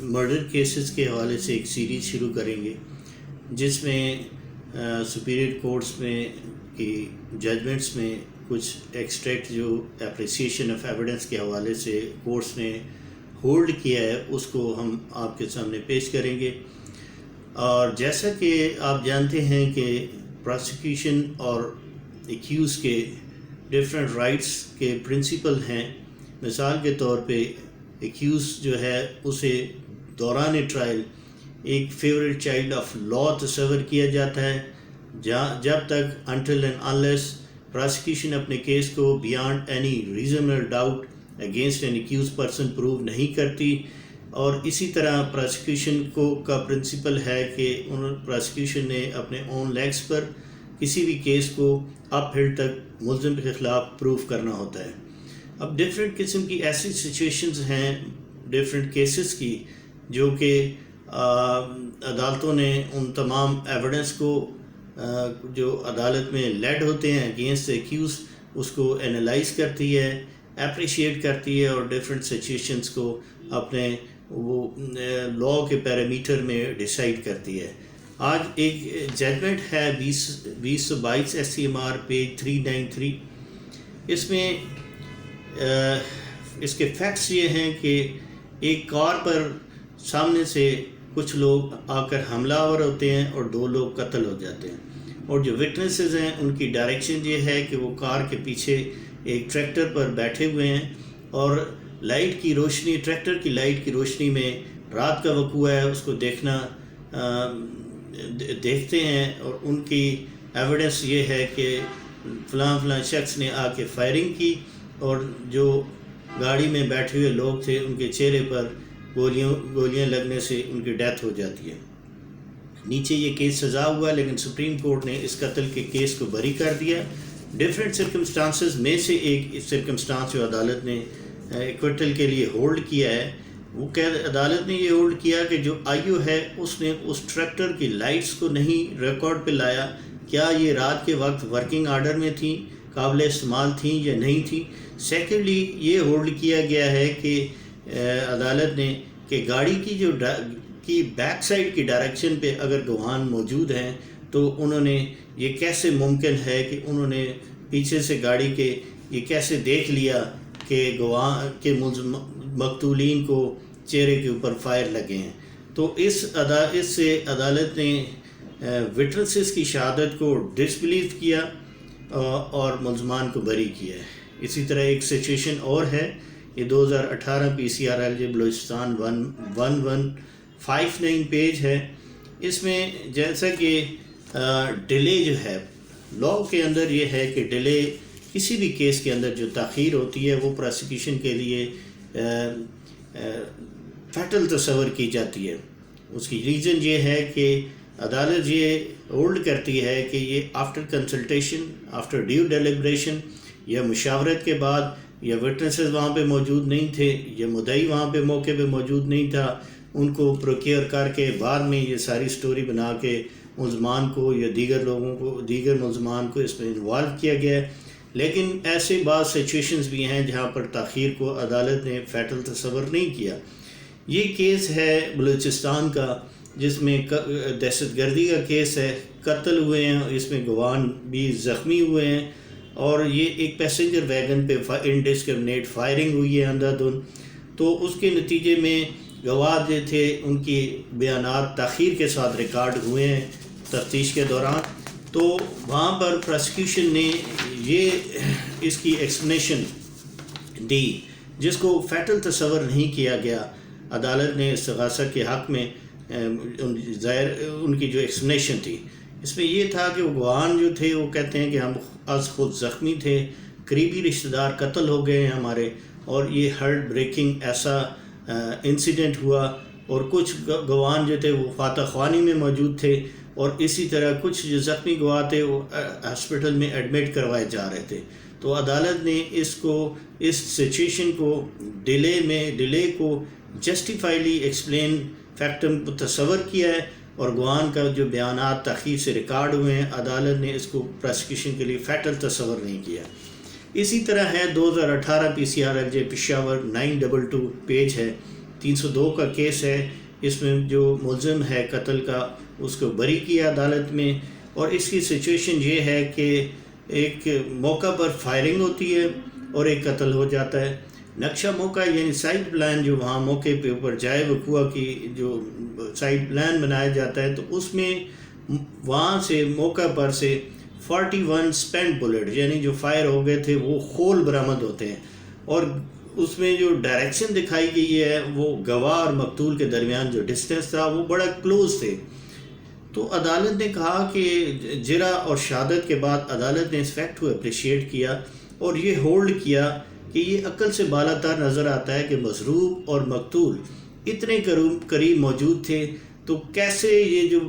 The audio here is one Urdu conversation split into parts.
مرڈر کیسز کے حوالے سے ایک سیریز شروع کریں گے جس میں سپیریئر کورٹس میں کی ججمنٹس میں کچھ ایکسٹریکٹ جو اپریسیشن آف ایویڈنس کے حوالے سے کورٹس نے ہولڈ کیا ہے اس کو ہم آپ کے سامنے پیش کریں گے۔ اور جیسا کہ آپ جانتے ہیں کہ پراسیکیوشن اور ایکیوز کے ڈفرینٹ رائٹس کے پرنسپل ہیں۔ مثال کے طور پہ ایکیوز جو ہے اسے دوران ٹرائل ایک فیوریٹ چائلڈ آف لا تصور کیا جاتا ہے جب تک انٹل اینڈ انلیس پراسیکیوشن اپنے کیس کو beyond any reasonable doubt against an accused person prove نہیں کرتی۔ اور اسی طرح پراسیکیوشن کا پرنسپل ہے کہ پراسیکیوشن نے اپنے اون لیگس پر کسی بھی کیس کو اپ ہل تک ملزم کے خلاف پروف کرنا ہوتا ہے۔ اب ڈفرینٹ قسم کی ایسی سچویشنز ہیں ڈفرینٹ کیسز کی جو کہ عدالتوں نے ان تمام ایویڈنس کو جو عدالت میں لیڈ ہوتے ہیں اگینسٹ ایکیوز اس کو انالائز کرتی ہے، اپریشیٹ کرتی ہے اور ڈفرینٹ سچویشنز کو اپنے وہ لا کے پیرامیٹر میں ڈیسائیڈ کرتی ہے۔ آج ایک ججمنٹ ہے 2022 SCMR پیج 393۔ اس میں اس کے فیکٹس یہ ہیں کہ ایک کار پر سامنے سے کچھ لوگ آ کر حملہ آور ہوتے ہیں اور 2 لوگ قتل ہو جاتے ہیں، اور جو وٹنسز ہیں ان کی ڈائریکشن یہ ہے کہ وہ کار کے پیچھے ایک ٹریکٹر پر بیٹھے ہوئے ہیں اور لائٹ کی روشنی، ٹریکٹر کی لائٹ کی روشنی میں رات کا وقوع ہے اس کو دیکھتے ہیں، اور ان کی ایویڈنس یہ ہے کہ فلاں شخص نے آ کے فائرنگ کی اور جو گاڑی میں بیٹھے ہوئے لوگ تھے ان کے چہرے پر گولیاں لگنے سے ان کی ڈیتھ ہو جاتی ہے۔ نیچے یہ کیس سزا ہوا لیکن سپریم کورٹ نے اس قتل کے کیس کو بری کر دیا۔ ڈفرینٹ سرکمسٹانسز میں سے ایک سرکمسٹانس جو عدالت نے ایکویٹل کے لیے ہولڈ کیا ہے، وہ عدالت نے یہ ہولڈ کیا کہ جو آئیو ہے اس نے اس ٹریکٹر کی لائٹس کو نہیں ریکارڈ پہ لایا، کیا یہ رات کے وقت ورکنگ آرڈر میں تھیں، قابل استعمال تھیں یا نہیں تھیں۔ سیکنڈلی یہ ہولڈ کیا گیا ہے کہ عدالت نے کہ گاڑی کی بیک سائڈ کی ڈائریکشن پہ اگر گواہان موجود ہیں تو انہوں نے یہ کیسے ممکن ہے کہ انہوں نے پیچھے سے گاڑی کے یہ کیسے دیکھ لیا کہ گواہ کے مقتولین کو چہرے کے اوپر فائر لگے ہیں۔ تو اس سے عدالت نے وٹنسز کی شہادت کو ڈسبلیو کیا اور ملزمان کو بری کیا ہے۔ اسی طرح ایک سچویشن اور ہے، یہ 2018 PCRLJ بلوچستان 1159 پیج ہے۔ اس میں جیسا کہ ڈیلے جو ہے لا کے اندر یہ ہے کہ ڈیلے کسی بھی کیس کے اندر جو تاخیر ہوتی ہے وہ پراسیکیوشن کے لیے فیٹل تصور کی جاتی ہے۔ اس کی ریزن یہ ہے کہ عدالت یہ ہولڈ کرتی ہے کہ یہ after consultation, after due deliberation یا مشاورت کے بعد، یا وٹنسز وہاں پہ موجود نہیں تھے یا مدعی وہاں پہ موقع پہ موجود نہیں تھا، ان کو پروکیئر کر کے بعد میں یہ ساری سٹوری بنا کے ملزمان کو یا دیگر ملزمان کو اس میں انوالو کیا گیا ہے۔ لیکن ایسے بعض سچویشنز بھی ہیں جہاں پر تاخیر کو عدالت نے فیٹل تصور نہیں کیا۔ یہ کیس ہے بلوچستان کا جس میں دہشت گردی کا کیس ہے، قتل ہوئے ہیں، اس میں گواہان بھی زخمی ہوئے ہیں، اور یہ ایک پیسنجر ویگن پہ انڈسکرمنیٹ فائرنگ ہوئی ہے اندھا دھند۔ تو اس کے نتیجے میں گواہ جو تھے ان کی بیانات تاخیر کے ساتھ ریکارڈ ہوئے ہیں تفتیش کے دوران۔ تو وہاں پر پراسیکیوشن نے یہ اس کی ایکسپلینیشن دی جس کو فیٹل تصور نہیں کیا گیا۔ عدالت نے استغاثہ کے حق میں ان کی جو ایکسپلینیشن تھی اس میں یہ تھا کہ وہ گواہان جو تھے وہ کہتے ہیں کہ ہم از خود زخمی تھے، قریبی رشتہ دار قتل ہو گئے ہیں ہمارے، اور یہ ہارٹ بریکنگ ایسا انسیڈنٹ ہوا، اور کچھ گواہان جو تھے وہ فاتح خوانی میں موجود تھے، اور اسی طرح کچھ جو زخمی گواہ تھے وہ ہاسپٹل میں ایڈمٹ کروائے جا رہے تھے۔ تو عدالت نے اس سچویشن کو ڈیلے کو جسٹیفائیلی ایکسپلین فیکٹم کو تصور کیا ہے، اور گواہان کا جو بیانات تاخیر سے ریکارڈ ہوئے ہیں عدالت نے اس کو پراسیکیوشن کے لیے فیٹل تصور نہیں کیا۔ اسی طرح ہے 2018 PCRLJ پشاور 922 پیج ہے، 302 کا کیس ہے، اس میں جو ملزم ہے قتل کا اس کو بری کیا عدالت میں، اور اس کی سچویشن یہ ہے کہ ایک موقع پر فائرنگ ہوتی ہے اور ایک قتل ہو جاتا ہے۔ نقشہ موقع یعنی سائٹ پلان جو وہاں موقع پہ اوپر جائے وقوع کی جو سائٹ پلان بنایا جاتا ہے، تو اس میں وہاں سے موقع پر سے 41 سپینڈ بلیٹ یعنی جو فائر ہو گئے تھے وہ خول برآمد ہوتے ہیں، اور اس میں جو ڈائریکشن دکھائی گئی ہے وہ گواہ اور مقتول کے درمیان جو ڈسٹینس تھا وہ بڑا کلوز تھے۔ تو عدالت نے کہا کہ جرح اور شہادت کے بعد عدالت نے اس فیکٹ کو اپریشیٹ کیا اور یہ ہولڈ کیا کہ یہ عقل سے بالاتر نظر آتا ہے کہ مضروب اور مقتول اتنے قریب موجود تھے، تو کیسے یہ جو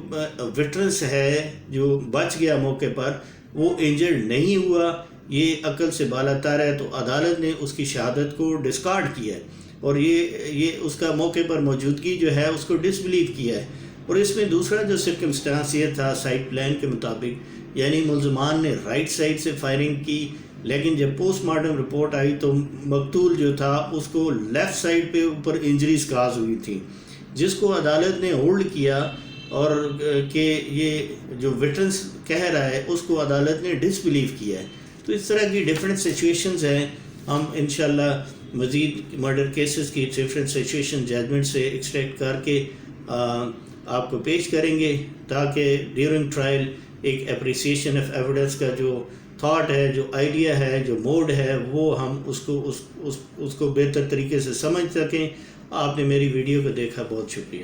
وٹنس ہے جو بچ گیا موقع پر وہ انجرڈ نہیں ہوا، یہ عقل سے بالاتر ہے۔ تو عدالت نے اس کی شہادت کو ڈسکارڈ کیا ہے اور یہ اس کا موقع پر موجودگی جو ہے اس کو ڈس بلیو کیا ہے۔ اور اس میں دوسرا جو سرکمسٹانس یہ تھا سائٹ پلان کے مطابق، یعنی ملزمان نے رائٹ سائڈ سے فائرنگ کی، لیکن جب پوسٹ مارٹم رپورٹ آئی تو مقتول جو تھا اس کو لیفٹ سائڈ پہ اوپر انجریز کاز ہوئی تھیں، جس کو عدالت نے ہولڈ کیا، اور کہ یہ جو وٹنس کہہ رہا ہے اس کو عدالت نے ڈس بلیو کیا ہے۔ تو اس طرح کی ڈیفرنٹ سچویشنز ہیں۔ ہم انشاءاللہ مزید مرڈر کیسز کی ڈیفرنٹ سچویشن ججمنٹ سے ایکسٹریکٹ کر کے آپ کو پیش کریں گے، تاکہ ڈیورنگ ٹرائل ایک اپریسیشن آف ایویڈنس کا جو تھاٹ ہے، جو آئیڈیا ہے، جو موڈ ہے، وہ ہم اس کو بہتر طریقے سے سمجھ سکیں۔ آپ نے میری ویڈیو کو دیکھا، بہت شکریہ۔